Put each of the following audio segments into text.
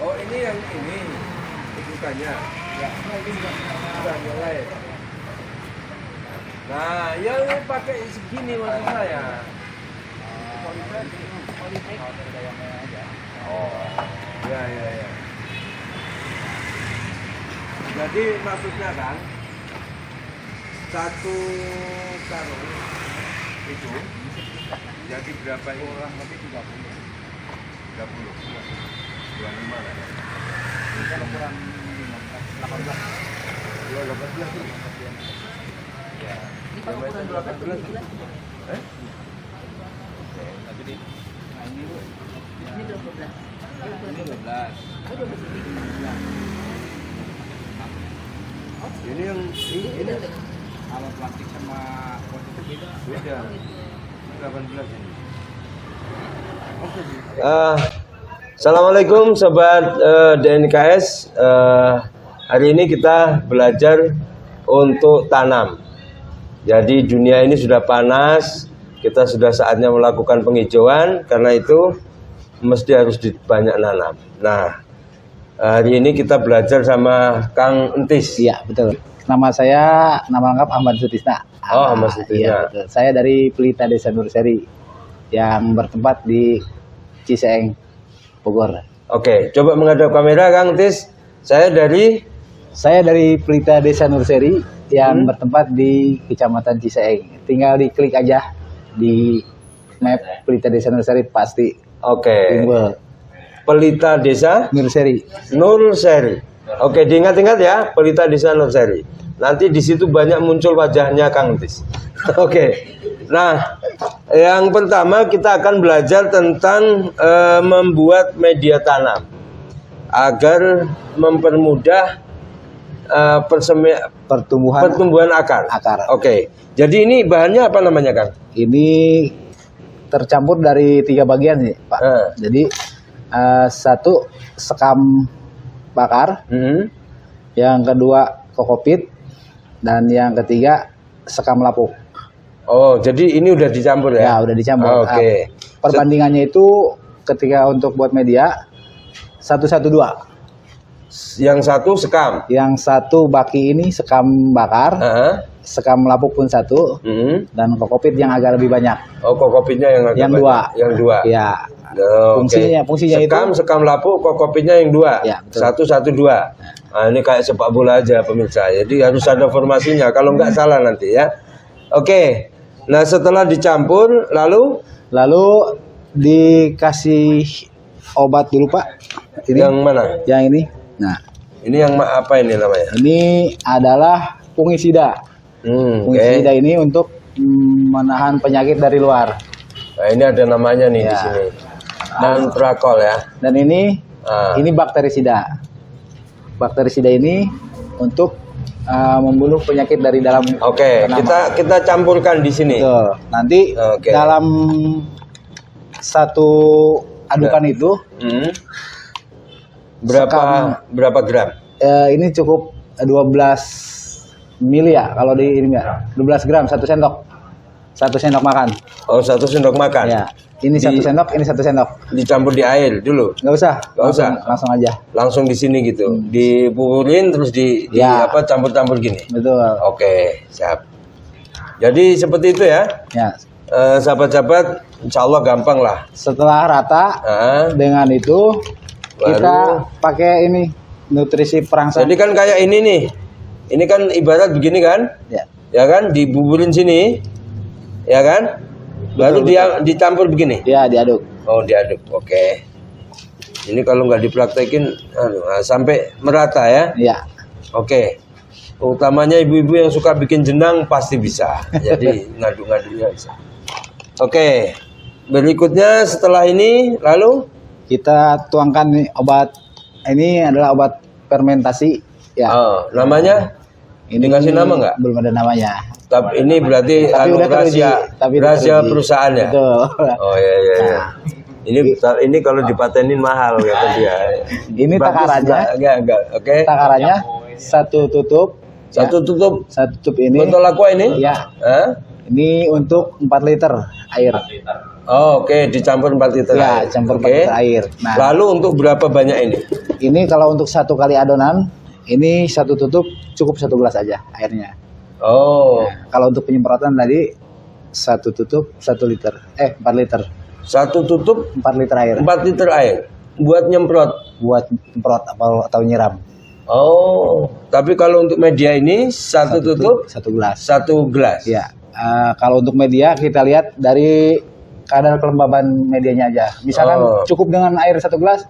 Oh, ini yang ini bukannya. Ya, ini juga Bukan yang lain. Nah, yang pakai segini maksud saya. Oh, ya ya ya. Jadi maksudnya kan satu karung itu jadi berapa ini? kurang lebih 30. 30. 25 lah. Ini kalau kurang 18. 18 ya. Ini kalau kurang 12. Eh? Tapi di nah ini Bu. Ini 12. Ini 12. Oh, 12 lebih. Ini yang ini Kalau plastik sama positif beda. beda. 18 ini. Assalamualaikum sobat DNKS. Hari ini kita belajar untuk tanam. Jadi dunia ini sudah panas, kita sudah saatnya melakukan penghijauan. Karena itu mesti harus banyak nanam. Nah, hari ini kita belajar sama Kang Entis. Iya, betul. Nama saya, nama lengkap Ahmad Sutisna. Oh, Ahmad Sutisna. Iya, betul. Saya dari Pelita Desa Nurseri yang bertempat di Ciseeng, Bogor. Oke, coba menghadap kamera Kang Entis. Saya dari Pelita Desa Nurseri yang bertempat di Kecamatan Ciseeng. Tinggal diklik aja di map Pelita Desa Nurseri pasti Oke. timbul Pelita Desa Nurseri. Nurseri. Oke, diingat-ingat ya, Pelita Desa Nurseri. Nanti di situ banyak muncul wajahnya Kang Entis. Oke. Nah, yang pertama kita akan belajar tentang membuat media tanam agar mempermudah pertumbuhan akar. Oke. Jadi ini bahannya apa namanya, Kang? Ini tercampur dari 3 bagian sih, Pak. Jadi satu sekam bakar, yang kedua kokopit, dan yang ketiga sekam lapuk. Oh, jadi ini udah dicampur ya? Ya, udah dicampur. Oke. Perbandingannya itu ketika untuk buat media 112. Yang satu sekam. Yang satu baki ini sekam bakar, sekam lapuk pun satu, dan kokopit yang agak lebih banyak. Oh, kokopitnya yang agak banyak. 2. Yang 2. Ya. Oh, Fungsinya sekam lapuk, kokopitnya yang 2. Ya, betul. 112. Nah, ini kayak sepak bola aja pemirsa. Jadi harus ada formasinya. Kalau nggak salah nanti ya. Oke. Nah, setelah dicampur, lalu dikasih obat dulu, Pak. Ini, yang mana? Yang ini. Nah, ini yang apa ini namanya? ini adalah fungisida. Fungisida ini untuk menahan penyakit dari luar. Nah, ini ada namanya nih Ya. di sini. Antrakol ya. Dan ini bakterisida. Bakterisida ini untuk membunuh penyakit dari dalam. Oke, kita campurkan di sini. Betul. Nanti dalam satu adukan itu berapa gram? Ini cukup 12 mili ya kalau di ini ya. 12 gram 1 sendok. 1 sendok makan. Oh, 1 sendok makan. Ya. Ini 1 sendok, ini 1 sendok. Dicampur di air dulu. Nggak usah. Langsung aja. Langsung di sini gitu. Dipukulin terus campur-campur gini. Betul. Oke, siap. Jadi seperti itu ya. Ya. Sahabat-sahabat, insya Allah gampang lah. Setelah rata dengan itu kita pakai ini nutrisi perangsang. Jadi kan kayak ini nih. Ini kan ibarat begini kan? Ya. Ya kan, dibuburin sini. Ya kan? Baru dia dicampur begini. Ya, diaduk. Oh, diaduk. Oke. Ini kalau nggak dipraktekin sampai merata ya. Iya. Oke. Utamanya ibu-ibu yang suka bikin jenang pasti bisa. Jadi ngaduk-ngaduknya bisa. Oke. Berikutnya setelah ini lalu Kita tuangkan nih obat. Ini adalah obat fermentasi. Ya. Oh, namanya? Ini dikasih nama nggak? Belum ada namanya. Tapi ini berarti udah rahasia perusahaan ya. Betul. Oh iya. Ini kalau dipatenin mahal kata dia. Ini takarannya. Enggak. Oke. Takarannya satu tutup Satu tutup ini. botol aqua ini? Ya. Ini untuk 4 liter air. Oh, oke, dicampur 4 liter Ya, air. campur 4 Oke. liter air. Nah, Lalu untuk berapa banyak ini? ini kalau untuk 1 kali adonan, ini 1 tutup cukup 1 gelas aja airnya. Oh, Kalau untuk penyemprotan tadi 1 tutup 1 liter. 4 liter. 1 tutup 4 liter air 4 liter air buat nyemprot. buat semprot atau nyiram. Oh, tapi kalau untuk media ini 1 tutup 1 gelas. 1 gelas. Ya. Kalau untuk media kita lihat dari kadar kelembaban medianya aja. Misalkan Oh. cukup dengan air 1 gelas,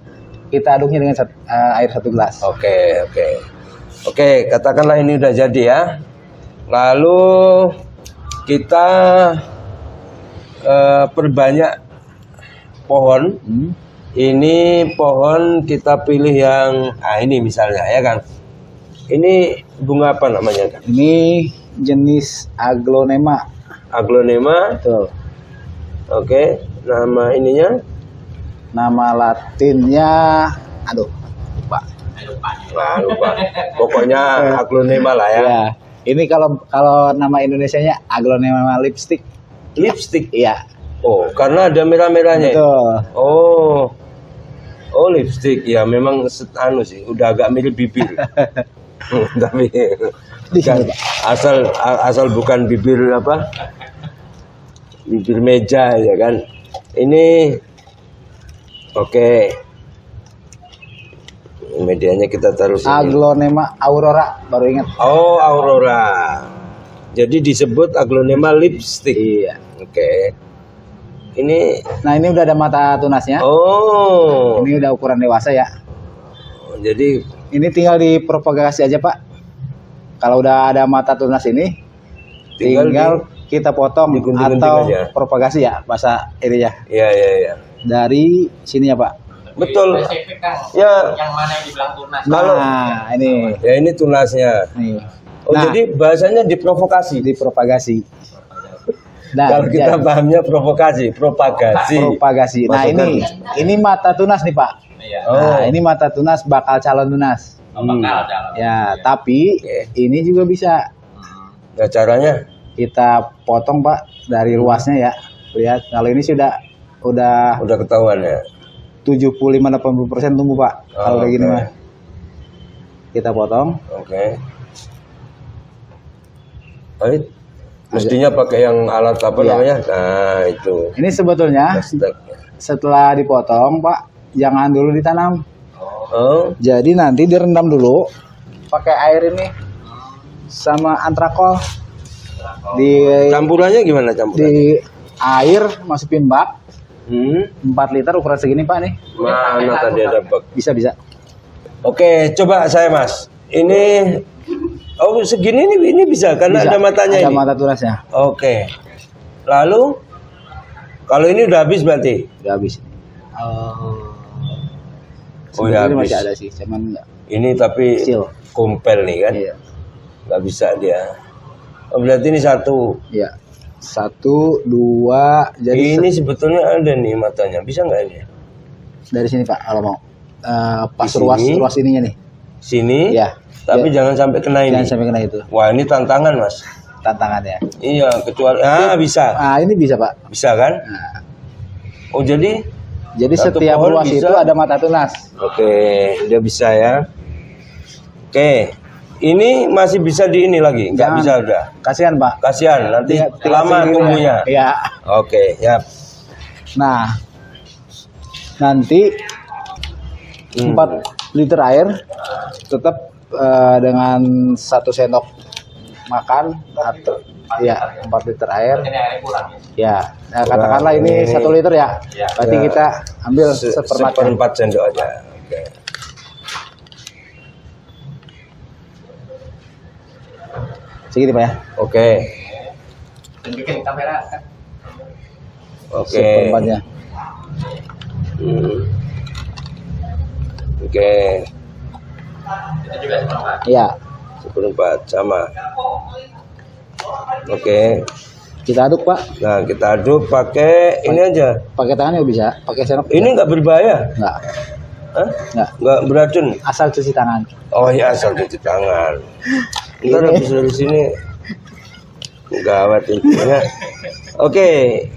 kita aduknya dengan air 1 gelas. Oke, oke. Oke, katakanlah ini udah jadi ya. Lalu kita perbanyak pohon. Hmm. Ini pohon kita pilih yang ini misalnya ya kan. Ini bunga apa namanya kan? Ini jenis aglonema. Aglonema. Betul. Oke, nama ininya. Nama latinnya, aduh, lupa. Nah, lupa. Pokoknya aglonema lah ya. Ya. Ini kalau nama Indonesianya aglonema lipstick. Lipstick. Iya. Oh, karena ada merah-merahnya. Betul. Oh, lipstick ya memang sih, udah agak mirip bibir. Tapi Di sini, Pak. asal bukan bibir apa? Bibir meja ya kan. Ini oke. Medianya kita taruh sini. Aglonema aurora, baru ingat. Oh, Aurora. Jadi disebut aglonema lipstick. Iya. Oke. Ini Nah, ini udah ada mata tunasnya. oh. Ini udah ukuran dewasa ya. Jadi Ini tinggal dipropagasi aja, Pak. Kalau udah ada mata tunas ini, tinggal kita potong digunting-gunting atau aja. propagasi ya, bahasa ini ya. ya. Dari sini ya, Pak. Betul. Spesifik kan Ya. yang mana yang dibilang tunas. Kalau- Nah, ini. Ya ini tunasnya. Nih. Oh, Nah, jadi bahasanya diprovokasi. dipropagasi. Nah, Kalau kita jadi- pahamnya propagasi. propagasi. Nah, Maksudnya- ini mata tunas nih, Pak. Iya. Oh. Nah, ini mata tunas bakal calon tunas. Bakal dalam. Ya, tapi Oke. ini juga bisa Nah, caranya kita potong, Pak, dari luasnya ya. Lihat, kalau ini sudah udah udah ketahuan ya. 75-80% tumbuh, Pak. Kalau kayak gini oke. mah. Kita potong. Oke. Baik. Mestinya pakai yang alat apa Iya. namanya? Nah, itu. Ini sebetulnya Plastik. setelah dipotong, Pak, jangan dulu ditanam. Oh, Jadi nanti direndam dulu pakai air ini sama antrakol di campurannya gimana campurannya? di air masukin bak Hmm, 4 liter ukuran segini, Pak nih. mana tadi ada bak? Bisa. Oke, coba saya Mas. Ini oh segini ini bisa karena Bisa. ada matanya Ada ini. mata tunasnya. Oke. Lalu kalau ini udah habis berarti? Udah habis. Oh ya Sebetulnya habis. masih ada sih, cuman enggak. Ini tapi Kecil. kumpel nih kan? Iya. Nggak bisa dia. Oh, berarti ini satu. Iya. 1 2 jadi Ini sebetulnya ada nih matanya. Bisa nggak ini? dari sini, Pak, kalau mau. Pas Di ruas sini? ininya nih. Sini. Iya. Tapi jangan sampai kena ini. Jangan sampai kena itu Wah ini tantangan Mas. tantangannya. Iya kecuali bisa. Ah, ini bisa, Pak. Bisa kan? Nah, Oh jadi jadi Satu setiap pohon ruas bisa. itu ada mata tunas. oke, dia bisa ya. Oke, ini masih bisa di ini lagi, nggak Jangan. bisa udah. Kasihan, Pak. Kasihan, nanti Tinggal lama sendiri tumbuhnya. ya. Iya. Oke, ya. Nah, nanti 4 liter air tetap dengan 1 sendok makan atau ya 4 liter air Ini airnya kurang. ya. Nah, katakanlah ini Ini. 1 liter ya. Ya. Berarti Ya. kita ambil seperempat. Seperempat sendok aja. Oke. Segini, Pak ya. Oke. Tunjukin kamera kan. Oke. Seperempatnya. Hmm. Oke. Itu juga seperempat. Iya. Seperempat sama. Oke. Kita aduk, Pak. Nah kita aduk pakai ini aja. Pakai tangan juga bisa, pakai sendok. Ini nggak berbahaya? Enggak. Hah? Enggak. Nggak beracun? Asal cuci tangan. Oh ya asal cuci tangan. Ntar Ini. habis dari sini Gawat itu ya. Oke,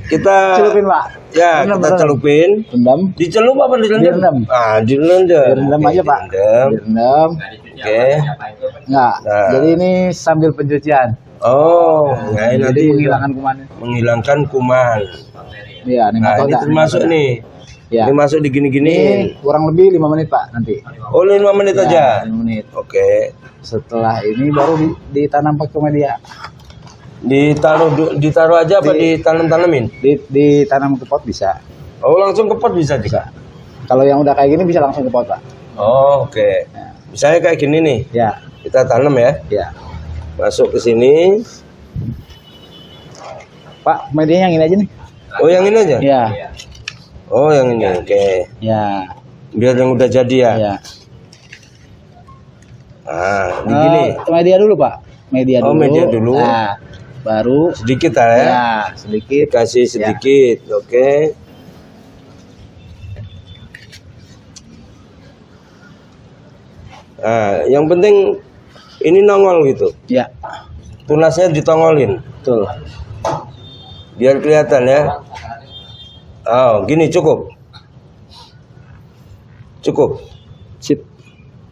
kita Celupin Pak. ya Rendam, kita rendam. celupin. Rendam. Dicelup apa direndam? Direndam. Ah, direndam. Direndam Oke, aja Pak. direndam. Direndam. Nggak dicuci Oke. apa itu. Enggak. Nah. Jadi ini sambil pencucian. Oh, nah, ini Jadi nanti menghilangkan kumannya. menghilangkan kuman. Bakteri. Iya, ini Nah, motor ini dah. termasuk nih. Ya. Ini masuk digini-gini. Ini kurang lebih 5 menit Pak nanti. Oh, 5 menit Ya, aja. 5 menit. Oke. Setelah ini baru ditanam pakai media. Ditaruh aja apa ditanam-tanamin? Ditanam ke pot bisa. Oh, langsung ke pot bisa juga. Kalau yang udah kayak gini bisa langsung ke pot Pak. Oh, oke. Ya. Misalnya kayak gini nih. Ya, Kita tanam ya. ya. Masuk ke sini. Pak, medianya yang ini aja nih. Oh, yang ini aja? Ya, Iya. Oh, yang ini. Oke. ya, Biar yang udah jadi ya. ya. Ah, begini. Media dulu Pak. Media Oh, dulu. media dulu. Nah, baru Sedikit lah ya. ya sedikit. Kasih sedikit. Oke. Nah, yang penting ini nongol gitu. Ya, Tunasnya ditongolin. betul. Biar kelihatan ya. Oh, gini cukup. Cukup. Sip.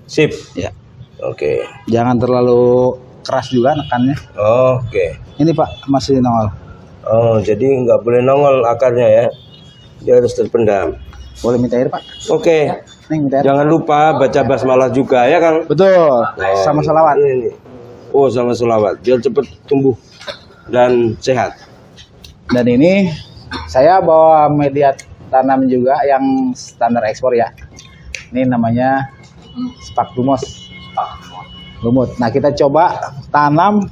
Sip. Ya. Oke. Jangan terlalu keras juga nekannya. Oke. Ini Pak masih nongol. Oh, jadi nggak boleh nongol akarnya ya. Dia harus terpendam. Boleh minta air Pak? Oke. Nih minta air. Jangan lupa baca basmalah juga ya, Kang. Betul. Sama selawat. Ini. Oh, sama selawat. Biar cepat tumbuh dan sehat. Dan ini saya bawa media tanam juga yang standar ekspor ya. Ini namanya Sphagnum lumut. Nah, kita coba tanam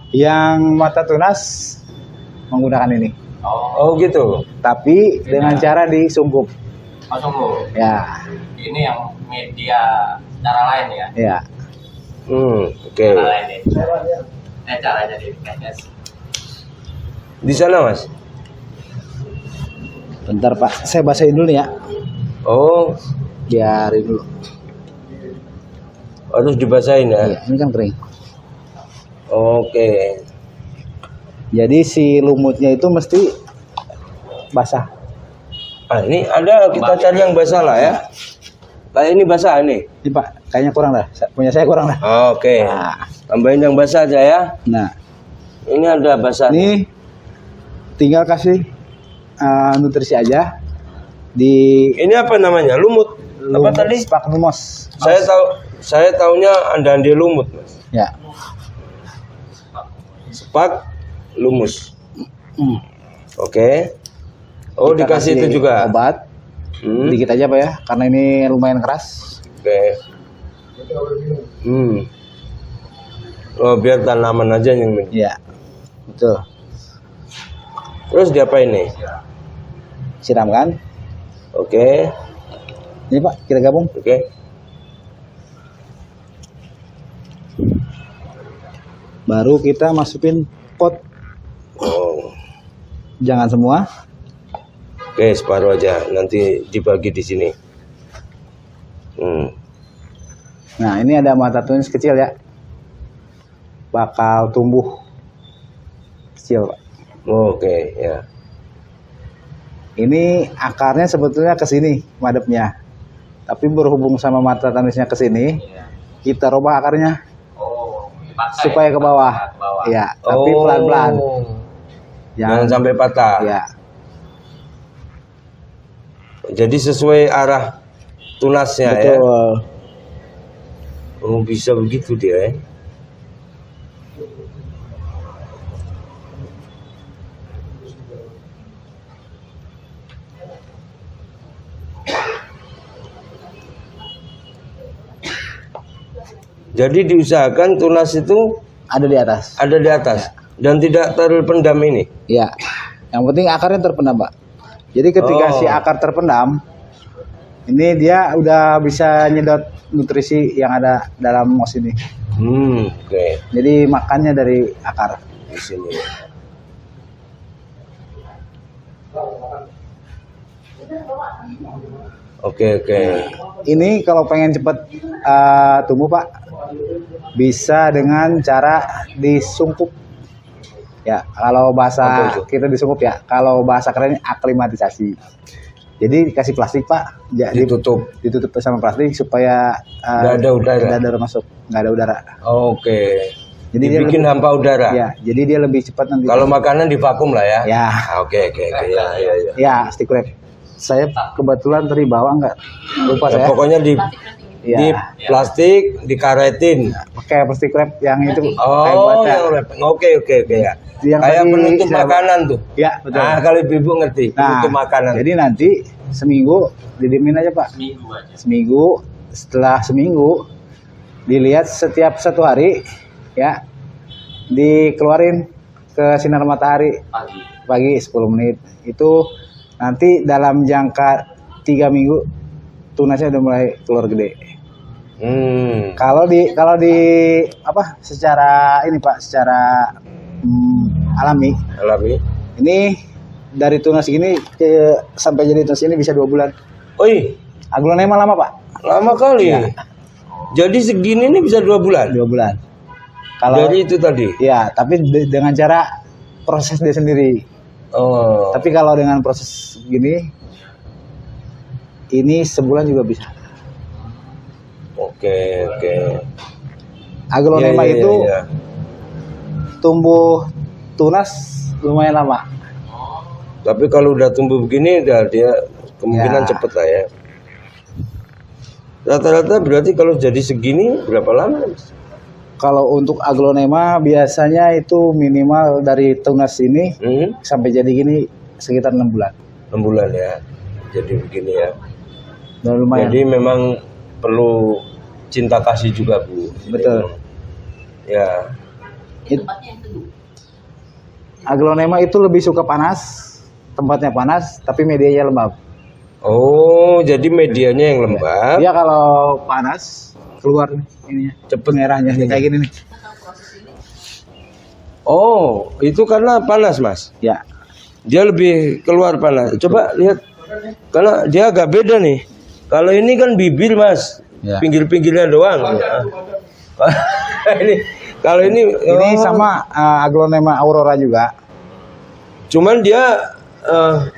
yang mata tunas menggunakan ini. Oh, Oh, gitu. Tapi dengan cara disungkup. oh, tunggu. Ya, Ini yang media cara lain ya. ya. Oke. Cara lain nih. Caranya di guys. Di sana, Mas. Bentar Pak, saya basahin dulu nih ya. Oh, Biarin dulu. harus dibasahin ya. Iya, ini kan kering. Oke. Jadi si lumutnya itu mesti basah. Ah, ini ada kita cari yang basah lah ya. Kayak ini basah nih. Ini Pak, kayaknya kurang dah. Punya saya kurang dah. Oke. Nah, Tambahin yang basah aja ya. nah Ini ada basah. ini tinggal kasih nutrisi aja di Ini apa namanya? Lumut. Apa tadi? Sphagnumos. Saya taunya andande lumut, Mas. Ya. Spak lumus. Hmm. Oke. Oh, Kita dikasih kasih itu juga. obat. Hmm. Dikit aja Pak ya, karena ini lumayan keras. Oke. Oh, biar tanaman aja yang minum. Ya. Betul. Terus diapain nih? Siramkan. Oke. Ini Pak, kita gabung. Oke. Baru kita masukin pot. Oh. Jangan semua. Oke, separuh aja. Nanti dibagi di sini. Nah, ini ada mata tunis kecil ya. Bakal tumbuh kecil, Pak. Oke, ya. Ini akarnya sebetulnya ke sini madepnya. Tapi berhubung sama mata tunisnya ke sini, kita robah akarnya Oh, dipaksa supaya ya? ke bawah. Ke bawah. Ya, tapi Oh. pelan-pelan. Jangan sampai patah. Ya, Jadi sesuai arah tunasnya ya. betul. Oh, bisa begitu dia ya. Jadi diusahakan tunas itu Ada di atas. ada di atas dan tidak terpendam ini. Ya. Yang penting akarnya terpendam, Pak. Jadi ketika Oh. si akar terpendam, ini dia udah bisa nyedot nutrisi yang ada dalam mos ini. Oke. Jadi makannya dari akar. Di sini. Oke. Ini kalau pengen cepet tumbuh, Pak, bisa dengan cara disungkup. Ya, kalau Apa bahasa itu? kita di Sumut ya, kalau bahasa kerennya aklimatisasi. Jadi dikasih plastik Pak, jadi ditutup sama plastik supaya Nggak ada udara. nggak ada udara masuk, nggak ada udara. Oke. Jadi dia Dibikin lebih- hampa udara. Ya, jadi dia lebih cepat nanti. Kalau makanan divakum lah ya. Ya, Ah, Oke. Ya. ya stick wrap. Saya kebetulan tadi bawa nggak, lupa Ya, saya. pokoknya di Ya, plastik, dikaretin. pakai stick wrap yang itu kayak Oh, baca. yang oke ya. Yang Kayak tadi penutup saya- makanan tuh. Ya, betul. Ah, kalau ibu ngerti, Nah, penutup makanan. jadi nanti seminggu didiemin aja Pak. Seminggu aja. Seminggu, setelah seminggu dilihat setiap 1 hari ya, dikeluarin ke sinar matahari Pagi. pagi 10 menit. Itu nanti dalam jangka 3 minggu tunasnya udah mulai keluar gede. Kalau di apa secara ini Pak, secara alami Alami. ini dari tunas gini sampai jadi tunas ini bisa 2 bulan. Oi, Aglonema lama Pak, lama kali. Ya. Jadi segini ini bisa 2 bulan. 2 bulan. Kalau Jadi itu tadi. ya, tapi dengan cara proses dia sendiri. Oh. Tapi kalau dengan proses gini, ini sebulan juga bisa. Oke. Aglonema Iya, itu iya. tumbuh tunas lumayan lama. Tapi kalau udah tumbuh begini, dia kemungkinan Ya. cepet lah ya. Rata-rata berarti kalau jadi segini berapa lama? Mas? Kalau untuk aglonema biasanya itu minimal dari tunas ini sampai jadi gini sekitar 6 bulan. 6 bulan ya. Jadi begini ya. Udah lumayan. Jadi memang perlu cinta kasih juga Bu. Betul. Ya. Tempatnya yang teduh. Aglonema itu lebih suka panas, tempatnya panas, tapi medianya lembab. Oh, jadi medianya yang lembab. Dia kalau panas keluar ininya, Cepet merahnya kayak gini nih. Oh, itu karena panas Mas. Ya, Dia lebih keluar panas. Coba lihat. Karena dia agak beda nih. Kalau ini kan bibir Mas. Ya. Pinggir-pinggirnya doang. Ini kalau ini sama aglonema aurora juga. Cuman dia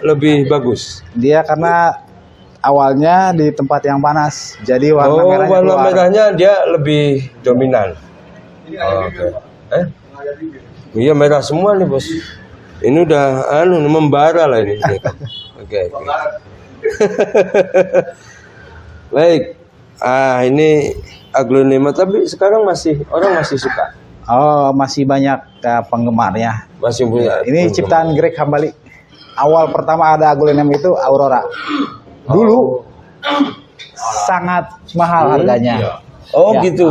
lebih bagus. Dia karena awalnya di tempat yang panas, jadi warna Oh, merahnya warna keluar. merahnya dia lebih dominan. Oke. Iya merah semua nih Bos. Ini udah membara lah ini. Oke. Baik. Ini aglonema tapi sekarang orang masih suka. Oh, masih banyak penggemarnya. Masih punya. Ini ciptaan Greg Hambali. Awal pertama ada aglonema itu aurora. Dulu sangat mahal harganya. Oh Ya. gitu.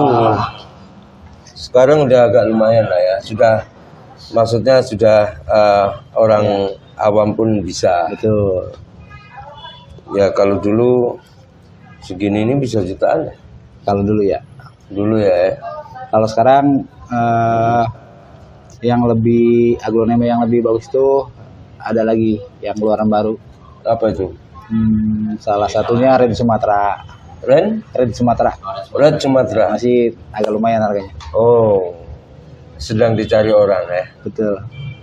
Sekarang udah agak lumayan lah ya. Maksudnya sudah orang awam pun bisa. Betul. Ya kalau dulu segini ini bisa jutaan ya. Kalau dulu ya. Dulu ya. Kalau sekarang yang lebih aglonema yang lebih bagus itu ada lagi yang keluaran baru. Apa itu? Salah satunya Red Sumatera. Red Sumatera. Red Sumatera. Masih agak lumayan harganya. Oh. Sedang dicari orang ya. Betul.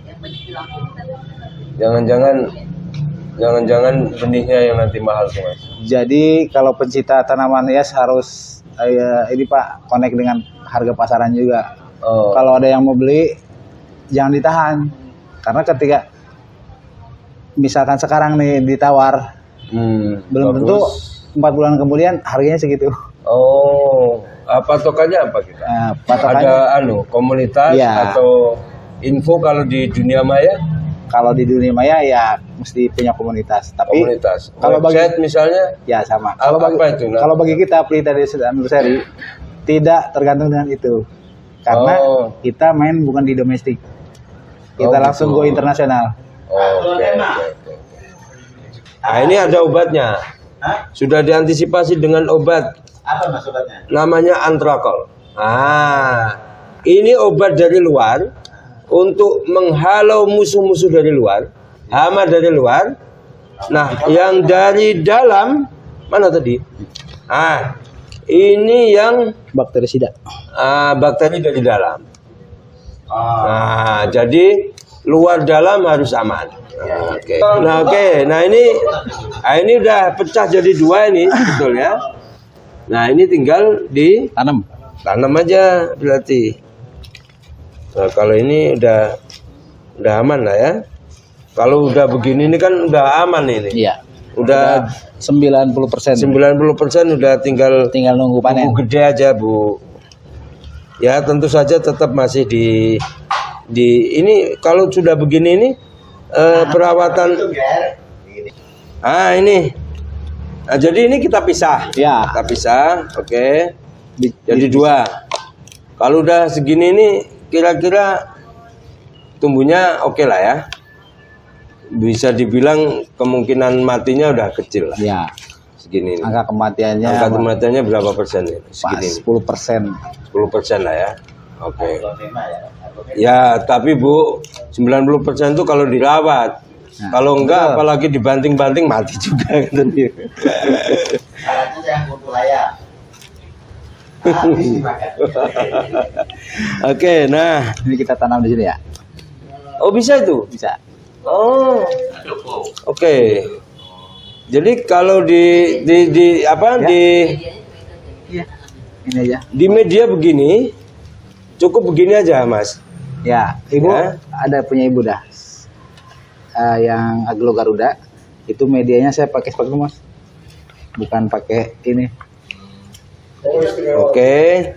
Yang banyak dilakukan. Jangan-jangan benihnya yang nanti mahal tuh Mas. Jadi kalau pencinta tanaman hias harus ini Pak connect dengan harga pasaran juga. Oh. Kalau ada yang mau beli jangan ditahan. Karena ketika misalkan sekarang nih ditawar belum bagus. tentu 4 bulan kemudian harganya segitu. Oh, patokannya apa kita? Patokannya Ada komunitas Iya. atau info kalau di dunia maya? kalau di dunia maya ya mesti punya komunitas. Tapi Komunitas. kalau bagi Website misalnya? ya sama. Apa itu? Kalau bagi kita pelita desa dan nursery tidak tergantung dengan itu. Karena kita main bukan di domestik. Kita langsung gitu. go internasional. Oke. Nah ini ada obatnya. Sudah diantisipasi dengan obat. Apa mas obatnya? Namanya Antrakol. Ini obat dari luar untuk menghalau musuh-musuh dari luar, hama dari luar. Nah, yang dari dalam mana tadi? Ini yang Bakterisida. bakteri dari dalam. Nah, jadi luar dalam harus aman. Oke. Nah ini udah pecah jadi 2 ini, betul ya. Nah ini tinggal tanam aja berarti. Nah kalau ini udah aman lah ya. Kalau udah begini ini kan udah aman ini. Iya. Udah 90%. 90% udah tinggal Nunggu panen. nunggu gede aja, Bu. Ya tentu saja tetap masih di ini kalau sudah begini ini perawatan. Ini. Nah, jadi ini kita pisah. Ya. Kita pisah, oke. Jadi 2. Kalau udah segini ini kira-kira tumbuhnya oke lah ya. Bisa dibilang kemungkinan matinya udah kecil lah. Ya. Segini ini. Angka kematiannya berapa persen ini? Segini. 10%. 10% lah ya. Oke. Ya, tapi Bu, 90% itu kalau dirawat. Nah, kalau enggak betul. apalagi dibanting-banting mati juga gitu. Syaratnya yang untuk layak. Oke, nah. Ini kita tanam di sini ya. Oh, bisa itu? Bisa. Oh. Cukup. Oke. Jadi kalau di Iya. Ini aja. di media begini cukup begini aja, Mas. Ya, Ibu Ya. ada punya Ibu dah. Yang Aglo Garuda itu medianya saya pakai seperti itu, Mas. Bukan pakai ini. Oke.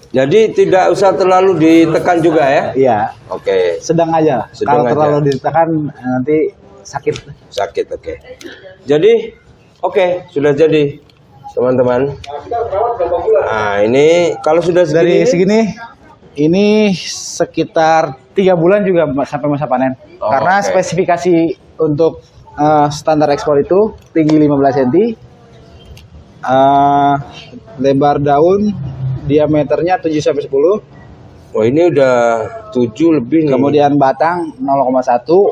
Jadi tidak usah terlalu ditekan juga ya. Iya, Oke. sedang aja. Sedang Kalau terlalu aja. ditekan nanti sakit. Sakit, oke. Jadi oke, sudah jadi teman-teman. Nah, ini kalau sudah Dari segini segini ini sekitar 3 bulan juga sampai masa panen. Oh, Karena oke. spesifikasi untuk standar ekspor itu tinggi 15 cm, lebar daun diameternya 7 sampai 10, oh ini udah 7 lebih nih. kemudian batang 0,1.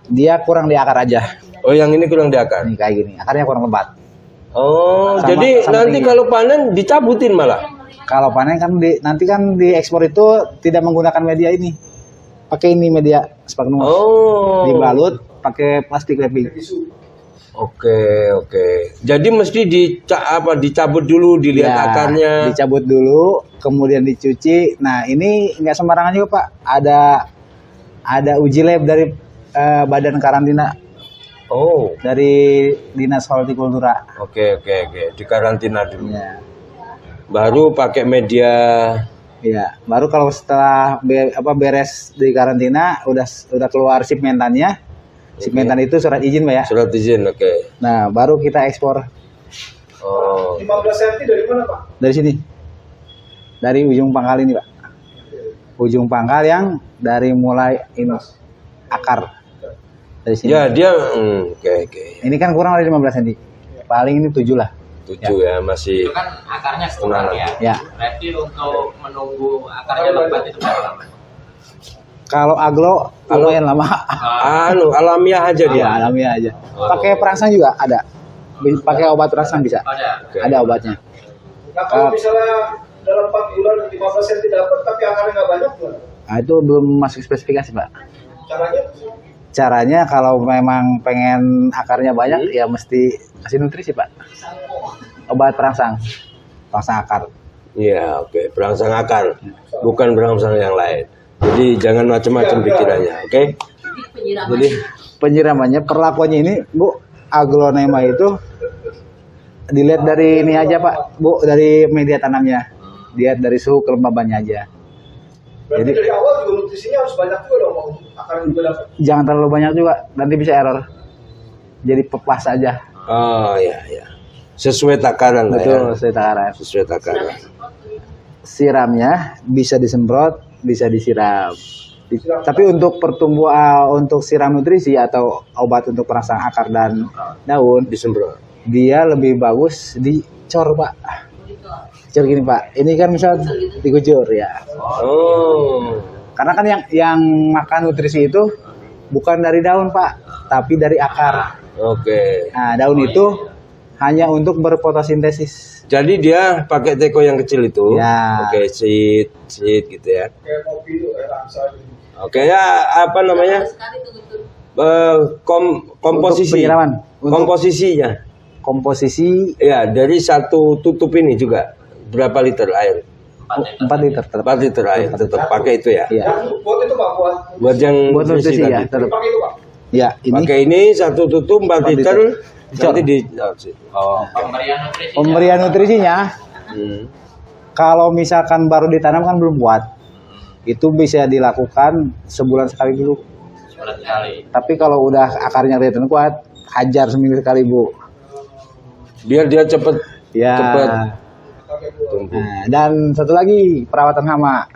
Dia kurang di akar aja. Oh, yang ini kurang di akar. Nih kayak gini, akarnya kurang lebat. Oh, Sama- jadi sama nanti tinggi. kalau panen dicabutin malah. Kalau panen kan nanti kan di ekspor itu tidak menggunakan media ini. Pakai ini media Sphagnum. Oh. Dibalut pakai plastik wrapping. Oke. Jadi mesti dicabut dulu, dilihat Ya, akarnya. dicabut dulu, kemudian dicuci. Nah, ini nggak sembarangan juga, Pak. Ada uji lab dari Badan Karantina Oh. dari Dinas Hortikultura. Oke. Di karantina dulu. Ya. Baru pakai media. Ya, baru kalau setelah beres di karantina udah keluar shipmentannya. Shipmentan itu surat izin, Pak ya. Surat izin, oke. Nah, baru kita ekspor Oh. 15 cm dari mana, Pak? dari sini. Dari ujung pangkal ini, Pak. Ujung pangkal yang dari mulai ini akar. Dari sini. Ya, dia oke. Ini kan kurang dari 15 cm. Paling ini 7 lah. 7 ya, masih Itu kan akarnya kurang ya. Ya. Berarti untuk menunggu akarnya lebat itu berapa lama? Kalau aglo lumayan lama. alamiah aja dia. Ya, alamiah aja. Pakai perangsang juga ada. Pakai obat perangsang bisa. Ada. Oke. Ada obatnya. Nah, kalau misalnya dalam 4 bulan 15 cm dapat tapi akarnya nggak banyak, gimana? Nah, itu belum masuk spesifikasi, Pak. Caranya? Caranya kalau memang pengen akarnya banyak ya mesti kasih nutrisi, Pak. Obat perangsang. Perangsang akar. Iya, oke. Berangsang akar, bukan berangsang yang lain. Jadi jangan macam-macam pikirannya, oke? Jadi Penyiramannya, perlakuannya ini, Bu, aglonema itu dilihat dari ini aja, Pak. Bu, dari media tanamnya. Dilihat dari suhu kelembabannya aja. Berarti Jadi- dari awal juga nutrisinya harus banyak juga dong, mau akar juga dapat. Jangan terlalu banyak juga, nanti bisa error. Jadi pas aja. oh ya. Sesuai takaran lah Betul, ya. saya takaran. Sesuai takaran. Siramnya bisa disemprot, bisa disiram. Tapi untuk pertumbuhan, untuk siram nutrisi atau obat untuk perangsang akar dan daun, Disemprot. dia lebih bagus dicor, Pak. Dicor gini, Pak. Ini kan misal digujur ya. Oh. Karena kan yang makan nutrisi itu bukan dari daun, Pak, tapi dari akar. Oke. Nah, daun itu hanya untuk berfotosintesis. Jadi dia pakai teko yang kecil itu. Ya. Oke, seed gitu ya. Kayak kopi itu kayak langsa gitu. Oke, ya apa namanya? Sekali tuh betul. Komposisi. Untuk penyiraman. Komposisinya. Komposisi Ya, dari satu tutup ini juga berapa liter air? 4 liter tetap. 4 liter air tetap pakai itu ya. Iya. Yang buat itu Pak, Buat yang Buat nutrisi ya, tadi. tetap. pakai itu Pak. Ya, ini Pakai ini satu tutup 4 liter Dicor. nanti di oh. Pemberian nutrisi. pemberian nutrisinya Hmm. kalau misalkan baru ditanam kan belum kuat. Itu bisa dilakukan sebulan sekali dulu. Sebulan sekali. Tapi kalau udah akarnya kelihatan kuat, hajar seminggu sekali, Bu. Biar dia cepet Ya. cepet Pakai buat. tumbuh. Nah, dan satu lagi perawatan hama.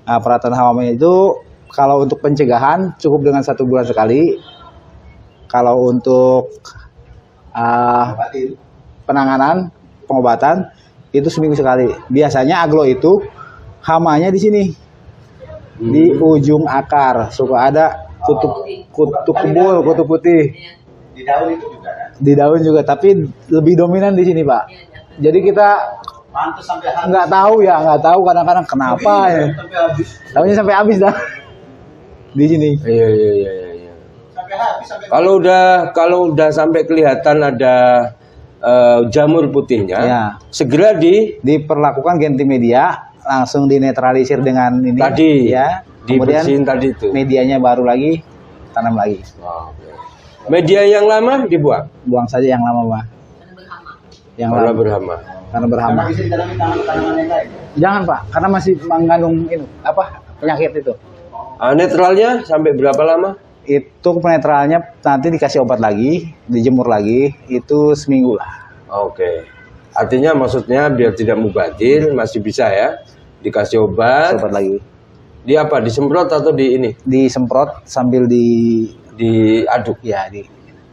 Nah, perawatan hama itu kalau untuk pencegahan cukup dengan 1 bulan sekali. Kalau untuk penanganan pengobatan itu seminggu sekali. Biasanya aglo itu hamanya di sini di ujung akar suka ada kutu kebul, kutu putih. Iya. Di daun juga, tapi lebih dominan di sini, Pak. Jadi kita nggak tahu kadang-kadang kenapa ya. Tahunya sampai habis dah di sini. Iya. Kalau udah sampai kelihatan ada jamur putihnya, Ya. segera Diperlakukan ganti media, langsung dinetralisir dengan ini. Tadi, ya. Kemudian dibersihin tadi itu. medianya baru lagi tanam lagi. Media yang lama dibuang, Buang saja yang lama, Pak. Karena berhama. Yang malah lama berhama. karena berhama. Jangan, Pak, karena masih mengandung ini penyakit itu. Netralnya sampai berapa lama? Itu penetralnya nanti dikasih obat lagi, dijemur lagi, itu seminggu lah. Oke. Artinya maksudnya biar tidak mubadir masih bisa ya dikasih obat. Obat lagi. Di apa? Disemprot atau di ini? Disemprot sambil Diaduk. ya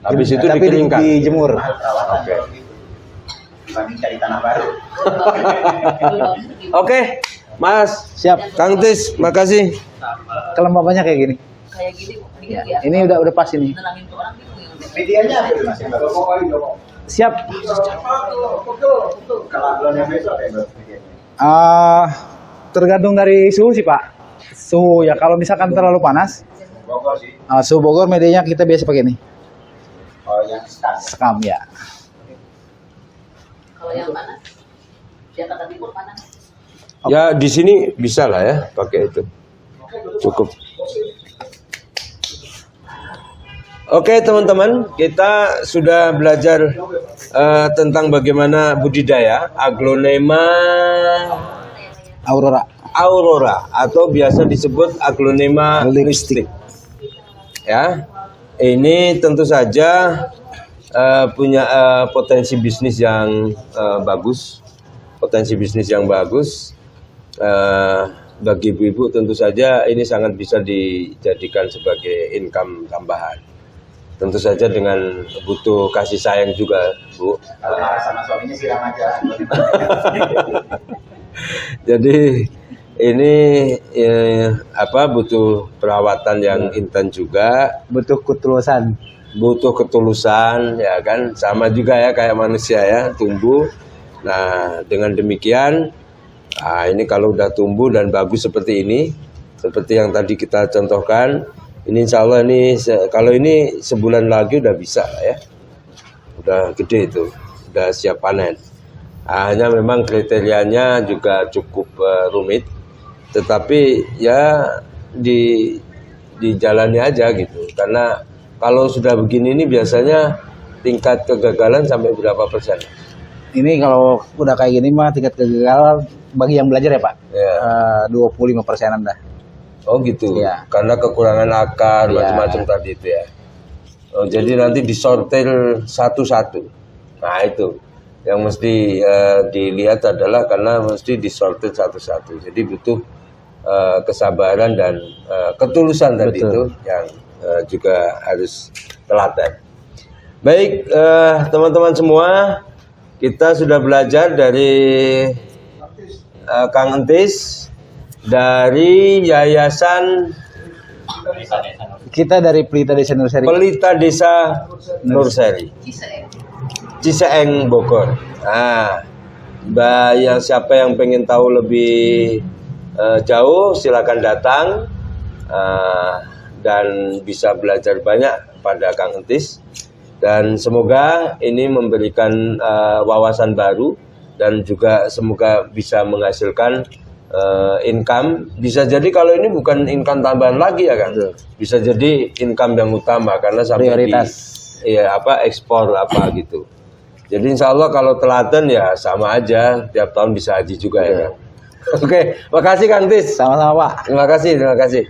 Habis itu tapi dikeringkan. dijemur. Oke. Oke, Mas. Siap. Kang Tis, makasih. Kelembabannya kayak gini. Kayak gini kok. Ya. Ini udah pas ini. Nenangin tuh orang gitu yang Medianya apa itu Mas? Dongkok kali dongkok. Siap. Betul. Kalau aglonnya besok ya Tergantung dari suhu sih, Pak. Suhu ya, kalau misalkan terlalu panas, Bogor sih. suhu Bogor medianya kita biasa pakai ini. Oh, yang Sekam ya. kalau yang panas. Jakarta Timur panas. Ya di sini bisa lah ya pakai itu. Cukup. Oke teman-teman, kita sudah belajar tentang bagaimana budidaya Aglonema aurora atau biasa disebut Aglonema lipstick. Ya, ini tentu saja punya potensi bisnis yang bagus, bagi ibu-ibu tentu saja ini sangat bisa dijadikan sebagai income tambahan. Tentu saja dengan butuh kasih sayang juga, Bu. Kalau marah sama suaminya siram aja. Jadi ini butuh perawatan yang intens juga, Butuh ketulusan. butuh ketulusan ya kan, sama juga ya kayak manusia ya, tumbuh. Nah, dengan demikian ini kalau udah tumbuh dan bagus seperti ini, seperti yang tadi kita contohkan, ini insya Allah ini kalau ini sebulan lagi udah bisa ya, udah gede itu, udah siap panen. Hanya memang kriterianya juga cukup rumit, tetapi ya dijalani aja gitu. Karena kalau sudah begini ini biasanya tingkat kegagalan sampai berapa persen? Ini kalau udah kayak gini mah tingkat kegagalan bagi yang belajar ya, Pak. Ya. 25%-an dah. Oh gitu. Iya. Karena kekurangan akar Iya. macam-macam tadi itu ya. Oh, jadi nanti disortir satu-satu. Nah itu yang mesti dilihat adalah karena mesti disortir satu-satu. Jadi butuh kesabaran dan ketulusan tadi itu yang juga harus telaten. Baik teman-teman semua, kita sudah belajar dari Kang Entis dari Yayasan Kita dari Pelita Desa Nurseri. Pelita Desa Nurseri. Bisa ya. Ciseeng Bogor. Nah, siapa yang pengen tahu lebih jauh silakan datang dan bisa belajar banyak pada Kang Entis, dan semoga ini memberikan wawasan baru dan juga semoga bisa menghasilkan income. Bisa jadi kalau ini bukan income tambahan lagi ya kan, bisa jadi income yang utama karena sampai Prioritas. Ekspor gitu. Jadi insya Allah kalau telaten ya sama aja, tiap tahun bisa haji juga ya kan. Oke, makasih Kang Tis. Sama-sama Pak. Terima kasih.